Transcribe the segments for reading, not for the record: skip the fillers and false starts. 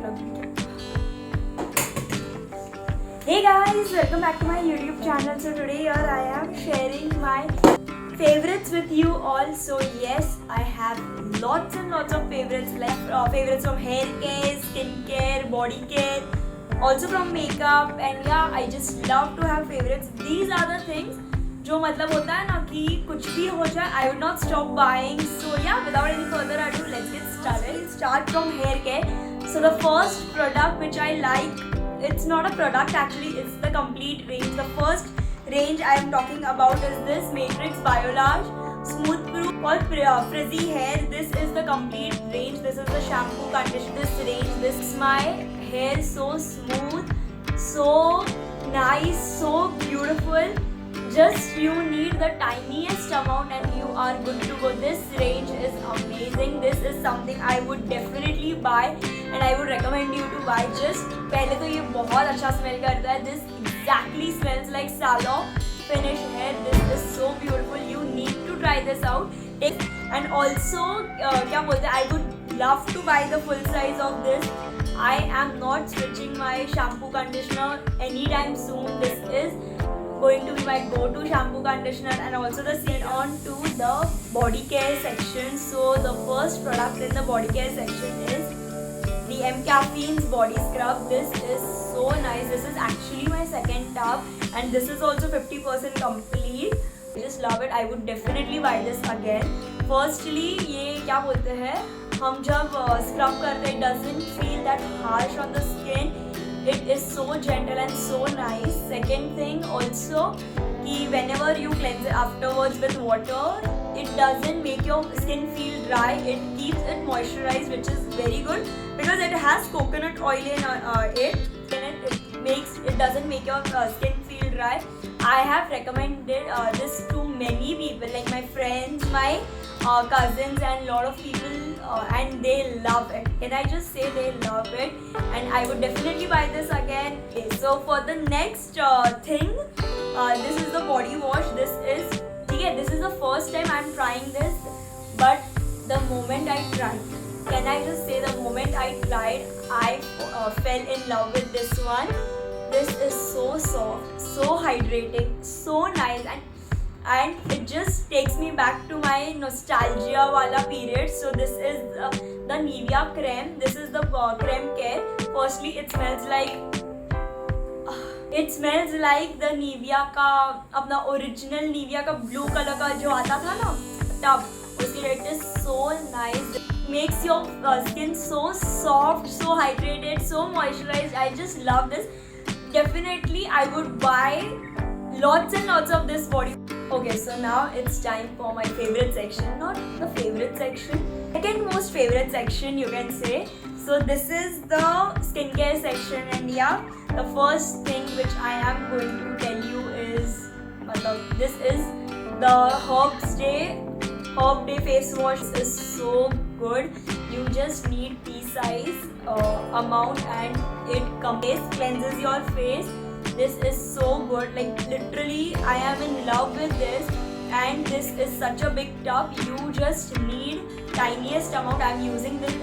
Hey guys, welcome back to my YouTube channel. So today here I am sharing my favorites with you all. So yes, I have lots and lots of favorites, like favorites from hair care, skin care, body care, also from makeup, and yeah, I just love to have favorites. These are the things जो मतलब होता है ना कि कुछ भी हो जाए, I would not stop buying. So yeah, without any further ado, let's get started. Start from hair care. So the first product which I like, it's not a product actually, it's the complete range. The first range I am talking about is this Matrix Biolage Smooth Proof for frizzy hair. This is the complete range. This is the shampoo, conditioner, this range. This is my hair, so smooth, so nice, so beautiful. Just you need the tiniest amount and you are good to go. This range is amazing. This is something I would definitely buy and I would recommend you to buy. Just पहले तो ये बहुत अच्छा smell करता है. This exactly smells like salon finish hair. This is so beautiful. You need to try this out. And also क्या बोलते हैं, I would love to buy the full size of this. I am not switching my shampoo conditioner anytime soon. This is going to be my go-to shampoo conditioner. And also the scene on to the body care section. So the first product in the body care section is the M Caffeine's body scrub. This is so nice. This is actually my second tub and this is also 50% complete. I just love it. I would definitely buy this again. Firstly, ये क्या बोलते हैं, हम जब scrub करते हैं, it doesn't feel that harsh on the skin. It is so gentle and so nice. Second thing also, कि whenever you cleanse it afterwards with water, it doesn't make your skin feel dry. It keeps it moisturized, which is very good because it has coconut oil in it. It doesn't make your skin feel dry. I have recommended this to many people, like my friends, my cousins, and lot of people, and they love it. Can I just say they love it? And I would definitely buy this again. Okay, so for the next thing, this is the body wash. This is the first time I'm trying this, but the moment I tried, can I just say the moment I tried, I fell in love with this one. This is so soft, so hydrating, so nice, and it just takes me back to my nostalgia wala period. So this is the Nivea creme. This is the creme care. Firstly, it smells like the Nivea का अपना original Nivea का blue color का जो आता था ना tub, उसकी it is so nice. Makes your skin so soft, so hydrated, so moisturized. I just love this. Definitely I would buy lots and lots of this body. Okay, so now it's time for my favorite section. Not the favorite section, second most favorite section you can say. So this is the skincare section, and yeah, the first thing which I am going to tell you is this is the Herb Day face wash. This is so good. You just need pea size amount and it cleanses your face. This is so good, like literally I am in love with this, and this is such a big tub. You just need tiniest amount. I am using this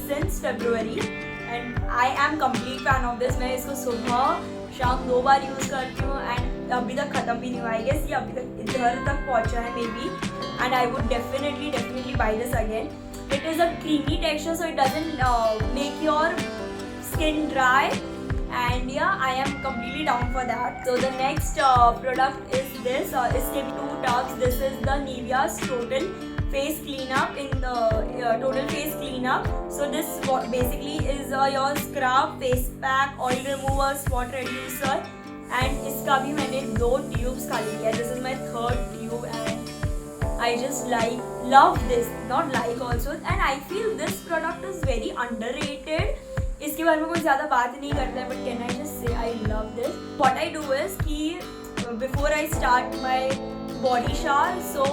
since February and I am complete fan of this. मैं इसको सुबह शाम 2 बार use करती हूँ and अभी तक ख़त्म भी नहीं हुआ. I guess ये अभी तक इधर तक पहुँचा है maybe, and I would definitely buy this again. It is a creamy texture, so it doesn't make your skin dry. And yeah, I am completely down for that. So the next product is this. It's in 2 tubs. This is the Nivea's Total Face Cleanup in the Total Face Cleanup. So this basically is your scrub, face pack, oil remover, spot reducer, and इसका भी मैंने 2 tubes खाली किया. This is my 3rd tube and I just love this. Not like also, and I feel this product is very underrated. इसके बारे में कोई ज़्यादा बात नहीं करता है, but can I just say I love this. What I do is कि before I start my body shower, so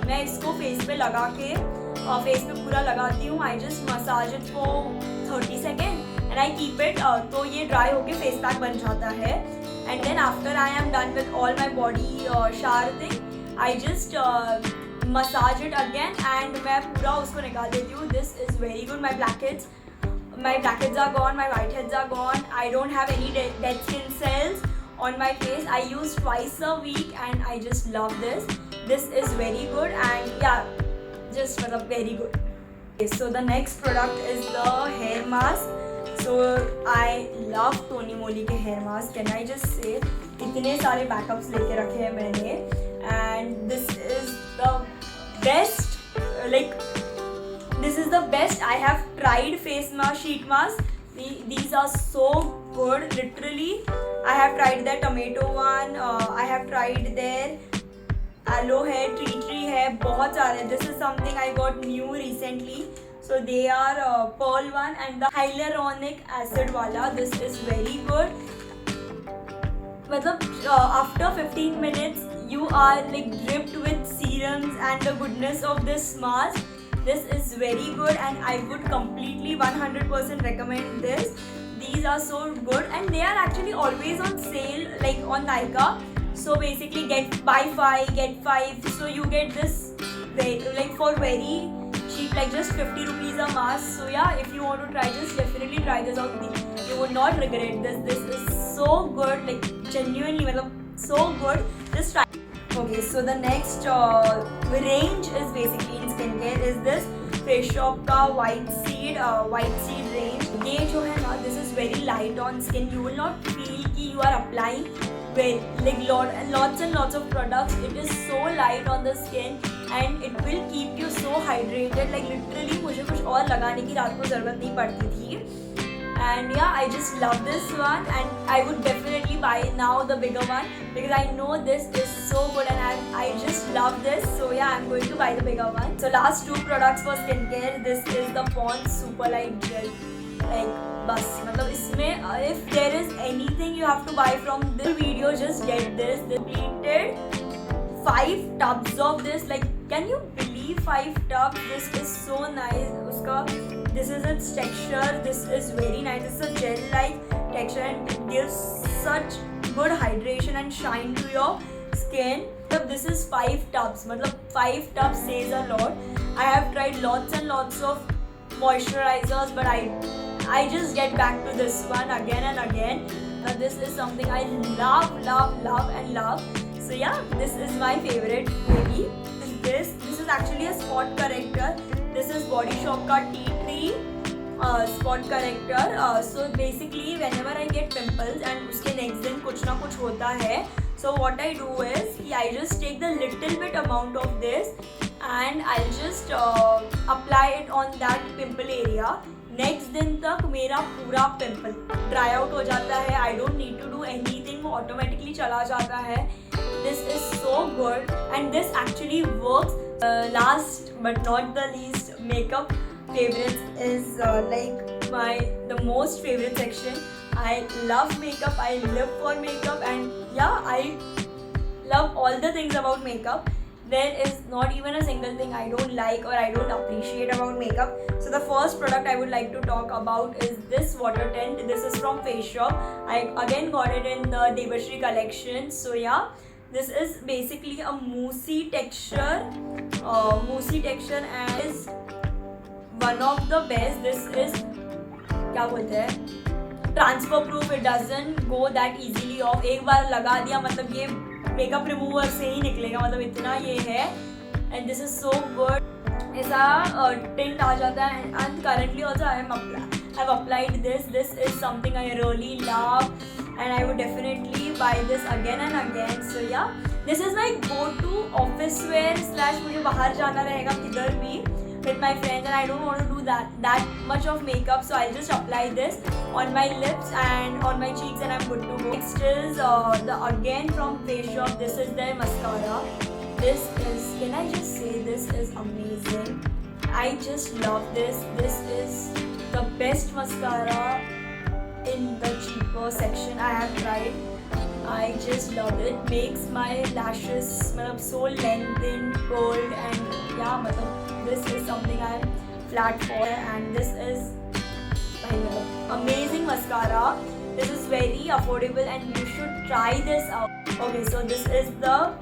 मैं इसको फेस पे लगा के फेस पे पूरा लगाती हूँ. I just massage it for 30 second and I keep it. तो ये ड्राई होके फेस पैक बन जाता है. And then after I am done with all my body shower thing, I just massage it again and मैं पूरा उसको निकाल देती हूँ. This is very good. My blackheads my blackheads are gone, my whiteheads are gone. I don't have any dead skin cells on my face. I use twice a week and I just love this. This is very good and yeah, just very good. Okay, so the next product is the hair mask. So I love Tony Moly के hair mask. Can I just say, इतने सारे backups लेके रखे हैं मैंने and this is the best, this is the best I have tried face mask, sheet mask. These are so good, literally. I have tried their tomato one, I have tried their aloe है, tree है, बहुत सारे. This is something I got new recently. So they are pearl one and the hyaluronic acid wala. This is very good. मतलब after 15 minutes you are dripped with serums and the goodness of this mask. This is very good and I would completely 100% recommend this. These are so good and they are actually always on sale on Nykaa. So basically buy 5 get 5. So you get this for very cheap, just 50 rupees a mask. So yeah, if you want to try, just definitely try this out. You would not regret this. This is so good, genuinely so good. Just try. Okay, so the next range is basically in skincare is this Face Shop का white seed range. ये जो है ना, this is very light on skin. You will not feel कि you are applying lots and lots of products. It is so light on the skin and it will keep you so hydrated. Literally मुझे कुछ और लगाने की रात को ज़रूरत नहीं पड़ती थी. And yeah, I just love this one and I would definitely buy now the bigger one because I know this is so good and I just love this. So yeah, I'm going to buy the bigger one. So last 2 products for skincare. This is the Pond's Super Light Gel. बस इसमें if there is anything you have to buy from this video, just get this. They completed 5 tubs of this. Can you believe 5 tubs? This is so nice. This is its texture. This is very nice. It's a gel-like texture and it gives such good hydration and shine to your skin. This is 5 tubs. 5 tubs says a lot. I have tried lots and lots of moisturizers, but I just get back to this one again and again. This is something I love. So yeah, this is my favorite maybe. This is actually a spot corrector. This is Body Shop का Tea Tree spot corrector. So basically whenever I get pimples and उसके next दिन कुछ ना कुछ होता है, so what I do is I just take the little bit amount of this and I'll just apply it on that pimple area. Next दिन तक मेरा पूरा पिम्पल ड्राई आउट हो जाता है. I don't need to do anything, वो automatically चला जाता है. This is so good and this actually works. Last but not the least, makeup favorites is the most favorite section. I love makeup. I live for makeup and yeah, I love all the things about makeup. There is not even a single thing I don't like or I don't appreciate about makeup. So the first product I would like to talk about is this water tint. This is from Face Shop. I again got it in the Devashri collection. So yeah, this is basically a moussey texture and is one of the best. This is क्या बोलते हैं, transfer proof. It doesn't go that easily off. एक बार लगा दिया ये makeup remover से ही निकलेगा, इतना ये है. And this is so good. ऐसा टिंट आ जाता है and currently also I have applied this. This is something I really love and I would definitely buy this again and again. So yeah, this is my go-to office wear / मुझे बाहर जाना रहेगा किधर भी with my friends and I don't want to do that much of makeup, so I'll just apply this on my lips and on my cheeks and I'm good to go. Next is again from Face Shop. This is their mascara. This is, can I just say, this is amazing. I just love this. This is the best mascara in the cheaper section I have tried. I just love it. Makes my lashes so lengthened, curled and yeah, this is something I am flat for and this is amazing mascara. This is very affordable and you should try this out. Okay, so this is the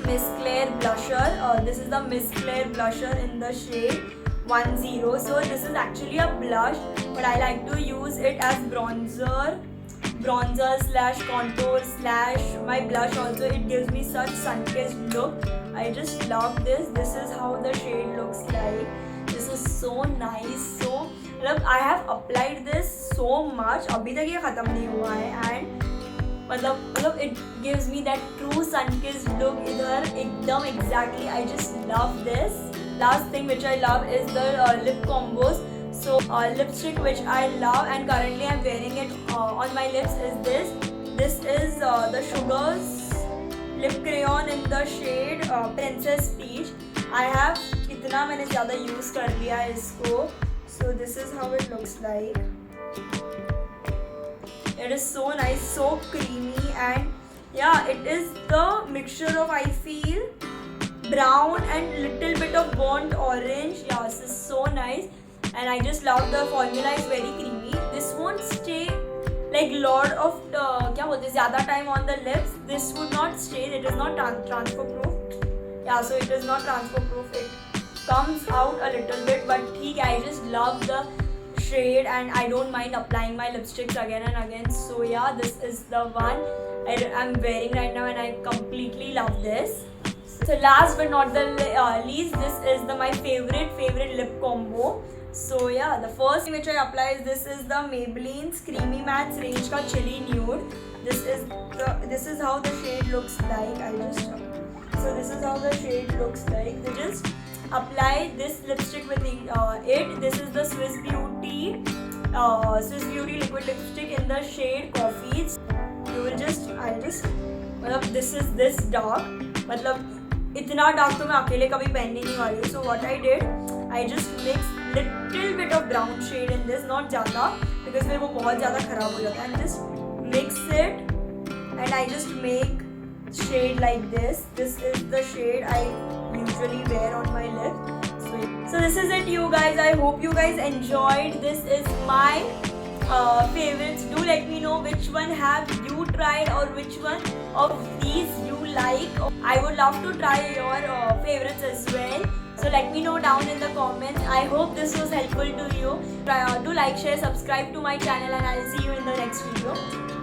Miss Claire blusher. This is the Miss Claire blusher in the shade 10. So this is actually a blush, but I like to use it as bronzer slash contour slash my blush also. It gives me such sun-kissed look. I just love this. This is how the shade looks like. This is so nice. So I have applied this so much. अभी तक ये खत्म नहीं हुआ है and मतलब it gives me that true sun-kissed look इधर एकदम exactly. I just love this. Last thing which I love is the lip combos. So lipstick which I love and currently I'm wearing it on my lips is this. This is the Sugars lip crayon in the shade Princess Peach. I have इतना मैंने ज़्यादा use कर लिया है इसको. So this is how it looks like. It is so nice, so creamy, and yeah, it is the mixture of, I feel, brown and little bit of burnt orange. Yeah, this is so nice, and I just love the formula. Is very creamy. This won't stay like lot of क्या बोलते हैं ज़्यादा time on the lips. This would not stay. It is not transfer proof. Yeah, so it is not transfer proof. It comes out a little bit, but ठीक है. I just love the shade and I don't mind applying my lipsticks again and again. So yeah, this is the one I'm wearing right now and I completely love this. So last but not the least, this is my favorite lip combo. So yeah, the first thing which I apply is this is the Maybelline's Creamy Mattes range ka Chili Nude. This is how the shade looks like. So this is how the shade looks like. So just apply this lipstick with it. This is the Swiss Beauty liquid lipstick in the shade Coffee. This is this dark. मतलब इतना dark तो मैं अकेले कभी पहनने नहीं वाली हूँ. So what I did, I just mixed little bit of brown shade in this, not ज़्यादा, because फिर वो बहुत ज़्यादा खराब हो जाता है. And just mix it and I just make shade like this. This is the shade I usually wear on my lips. So this is it, you guys. I hope you guys enjoyed. This is my favorites. Do let me know which one have you tried or which one of these you like. I would love to try your favorites as well. So let me know down in the comments. I hope this was helpful to you. Do like, share, subscribe to my channel, and I'll see you in the next video.